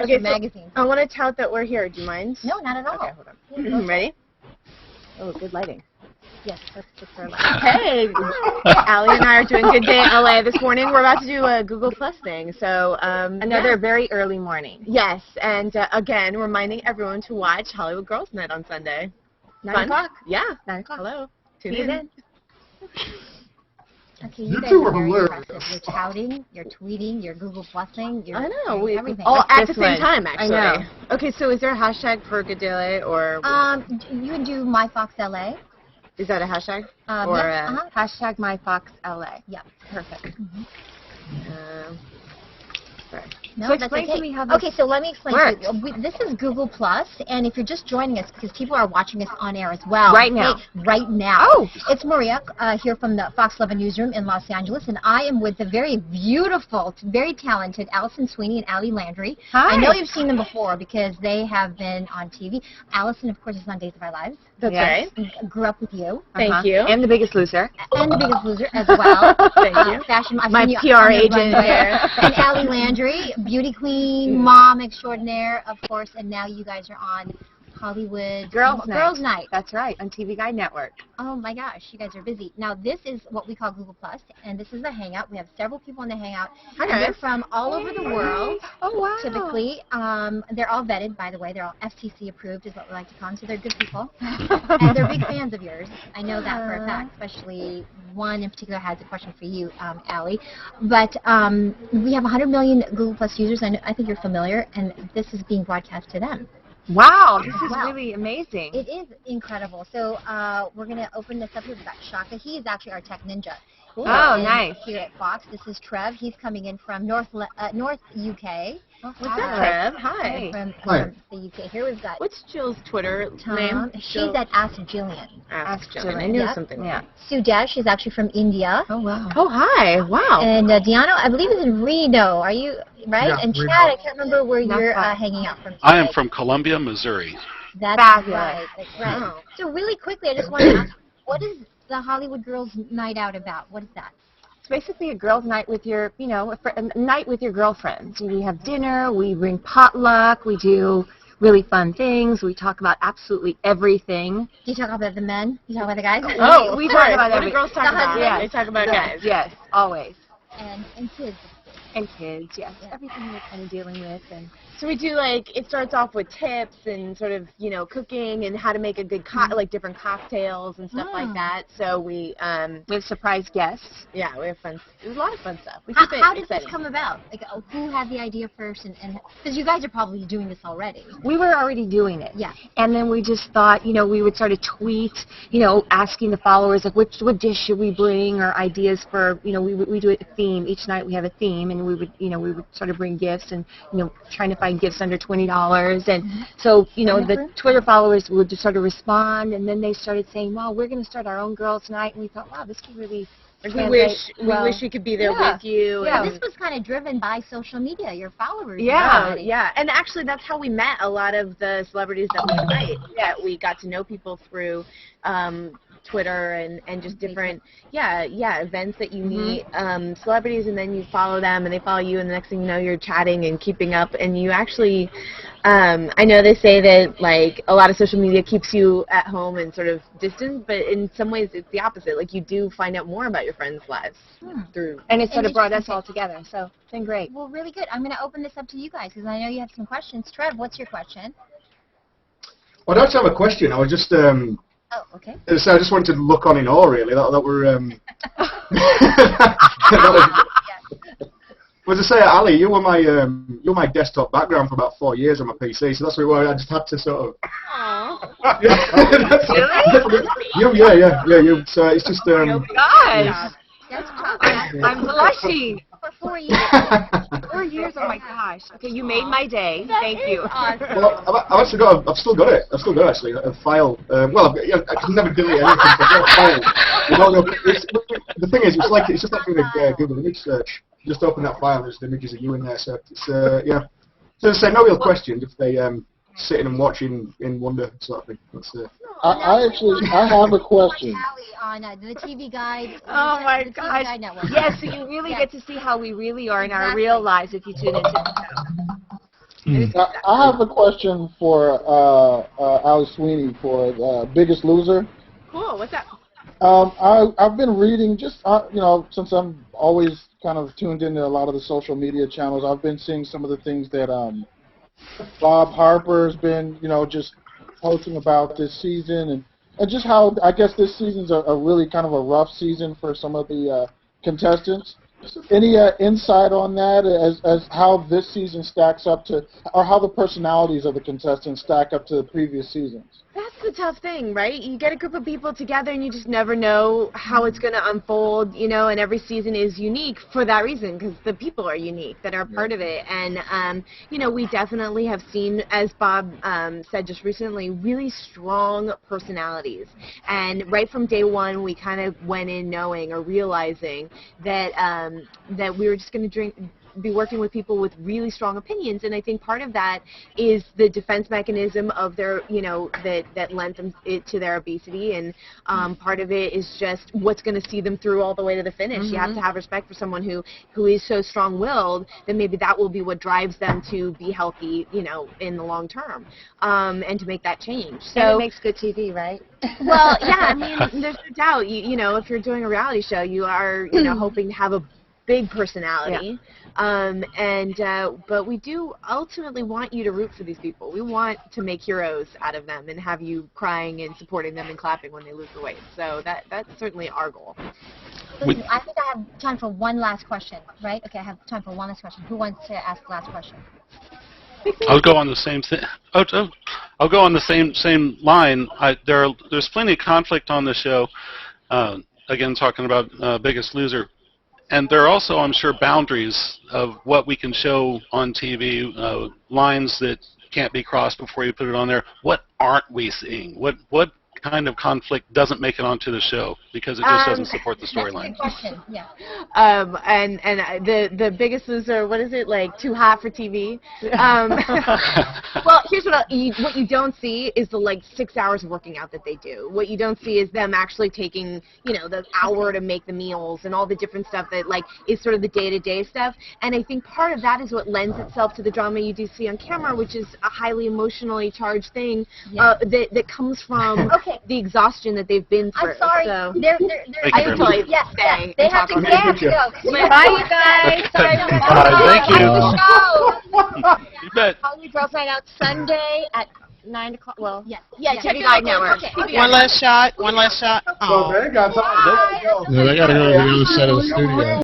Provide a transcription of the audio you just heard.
Okay, magazine. I want to tout that we're here. Do you mind? No, not at all. Okay, hold on. Ready? Oh, good lighting. Yes, let's fix our light. Hey, Allie and I are doing Good Day in LA this morning. We're about to do a Google Plus thing. So Another very early morning. Yes, and again, reminding everyone to watch Hollywood Girls Night on Sunday. 9 o'clock. Yeah. 9 o'clock. Hello. See you then. Okay, you guys are very impressive. You're touting, you're tweeting, you're Google Plusing, you're doing everything. All at the same time, actually. I know. Okay, so is there a hashtag for Good Day LA or? You would do MyFoxLA. Is that a hashtag? Or Hashtag MyFoxLA. Yeah. Perfect. Sorry. No, So that's explain okay. to me how this Okay, so let me explain. works. To you. This is Google Plus, and if you're just joining us, because people are watching us on air as well. Right now. Hey, right now. Oh. It's Maria here from the Fox11 newsroom in Los Angeles, and I am with the very beautiful, very talented Alison Sweeney and Landry. Hi. I know you've seen them before because they have been on TV. Alison, of course, is on Days of Our Lives. That's Yes. right. Grew up with you. Thank you. And The Biggest Loser. And The Biggest Loser as well. Thank you. Fashion. I've My seen you PR on the agent runway. here. And Landry, beauty queen, mom extraordinaire, of course, and now you guys are on Hollywood Girls Night. That's right, on TV Guide Network. Oh my gosh, you guys are busy. Now this is what we call Google Plus, and this is the Hangout. We have several people in the Hangout. Hi, And guys. they're from all over the world. Oh, wow. Typically, they're all vetted, by the way. They're all FCC approved, is what we like to call them. So they're good people, and they're big fans of yours. I know that for a fact. Especially one in particular has a question for you, Allie. But we have 100 million Google Plus users. I think you're familiar, and this is being broadcast to them. Wow, this is Wow. really amazing. It is incredible. So we're going to open this up here. We've got Shaka. He is actually our tech ninja. Oh, And nice. Here at Fox. This is Trev. He's coming in from North UK. What's up, Trev? Hi. From the UK. Here we've got What's Jill's Twitter Tom. name? She's at Ask Jillian. Ask Jill. Jill. I knew Yep. something. Yeah. Sudesh. She's actually from India. Oh, wow. Oh, hi. Wow. And Diano, I believe, is in Reno. Are you right? Yeah, and Reno. Chad, I can't remember where Not you're far. hanging out from. I am today. from Columbia, Missouri. That's Fabulous. right. That's right. Wow. So really quickly, I just want to ask, what is the Hollywood Girls Night Out about? What is that? It's basically a girls' night with your, a night with your girlfriends. We have dinner, we bring potluck, we do really fun things, we talk about absolutely everything. Do you talk about the men? You talk about the guys? Oh, we of talk course. about What do everything. girls talk about? Yes. They talk about guys. Yes, always. And kids. And kids, yes. Yeah. Everything we're kind of dealing with. And So we do it starts off with tips and sort of, cooking and how to make a good, different cocktails and stuff like that. So we we have surprise guests. we have fun. It was a lot of fun stuff. We How, keep it how did exciting. this come about? Like, who had the idea first? And because you guys are probably doing this already. We were already doing it. Yeah. And then we just thought, we would sort of tweet, asking the followers, like, what dish should we bring, or ideas for, we do a theme. Each night we have a theme, and we would sort of bring gifts and, trying to find gifts under $20. And so, the Twitter followers would just sort of respond, and then they started saying, well, we're going to start our own girls' night. And we thought, wow, this could really we wish we could be there with you. Yeah. and- This was kind of driven by social media, your followers. Yeah, already. yeah, and actually that's how we met a lot of the celebrities that we invite. Yeah, we got to know people through Twitter and just different events that you meet celebrities, and then you follow them and they follow you, and the next thing you know you're chatting and keeping up, and you actually I know they say that a lot of social media keeps you at home and sort of distant, but in some ways it's the opposite. You do find out more about your friends' lives through. And it sort of brought us all together. So it's been great. Well, really good. I'm going to open this up to you guys because I know you have some questions. Trev, what's your question? I don't have a question. I was just Oh, okay. so I just wanted to look on in awe, really. That were Well, to say, Ali, you were my desktop background for about 4 years on my PC, so that's why I just had to sort of. Aww. You. So it's just. Oh my gosh. That's tough. I'm blushing. For 4 years. 4 years, oh my gosh. Okay, you made my day. Thank you. Awesome. Well, I've actually got. I've still got it. I've still got actually a file. I can never delete anything. But I've got a file. The thing is, it's just like doing a Google image search. You just open that file, and there's images of you in there. So it's yeah. So to say, no real question. Just sitting and watching in wonder sort of thing. That's I have a question. On the TV Guide. Oh my the TV gosh. Guide Network. Yes, so you really get to see how we really are in our real lives if you tune into the show. I have a question for Alice Sweeney for Biggest Loser. Cool. What's up? I've been reading just since I'm always kind of tuned into a lot of the social media channels. I've been seeing some of the things that Bob Harper's been just posting about this season and just how I guess this season's a really kind of a rough season for some of the contestants. Any insight on that as how this season stacks up to, or how the personalities of the contestants stack up to the previous seasons? That's the tough thing, right? You get a group of people together and you just never know how it's going to unfold, and every season is unique for that reason because the people are unique that are part of it. And, we definitely have seen, as Bob said just recently, really strong personalities. And right from day one, we kind of went in knowing or realizing that that we were just going to be working with people with really strong opinions, and I think part of that is the defense mechanism of their, that lends them to their obesity, and part of it is just what's going to see them through all the way to the finish. You have to have respect for someone who is so strong-willed that maybe that will be what drives them to be healthy, in the long term, and to make that change. So and it makes good TV, right? Well, yeah, I mean, there's no doubt. If you're doing a reality show, you are, hoping to have a big personality. Yeah. But we do ultimately want you to root for these people. We want to make heroes out of them and have you crying and supporting them and clapping when they lose the weight. So that's certainly our goal. Listen, I think I have time for one last question, right? Okay, I have time for one last question. Who wants to ask the last question? I'll go on the same thing. I'll go on the same line. There's plenty of conflict on the show. Again, talking about Biggest Loser. And there are also, I'm sure, boundaries of what we can show on TV, lines that can't be crossed before you put it on there. What aren't we seeing? What kind of conflict doesn't make it onto the show because it just doesn't support the storyline? That's a good question. Yeah. And the Biggest Loser, what is it, like too hot for TV? Well, here's what you don't see is the 6 hours of working out that they do. What you don't see is them actually taking the hour to make the meals and all the different stuff that is sort of the day-to-day stuff. And I think part of that is what lends itself to the drama you do see on camera, which is a highly emotionally charged thing that comes from the exhaustion that they've been through. I'm sorry. So. They're I can totally stay. They have to go. Bye, you guys. Sorry, Thank you. You bet. Hungry Girls Night Out Sunday at 9 o'clock. Well, Yeah, TV Guide Network. One last shot. Oh. So they got time. Yeah, they got to go to the other side of the studio.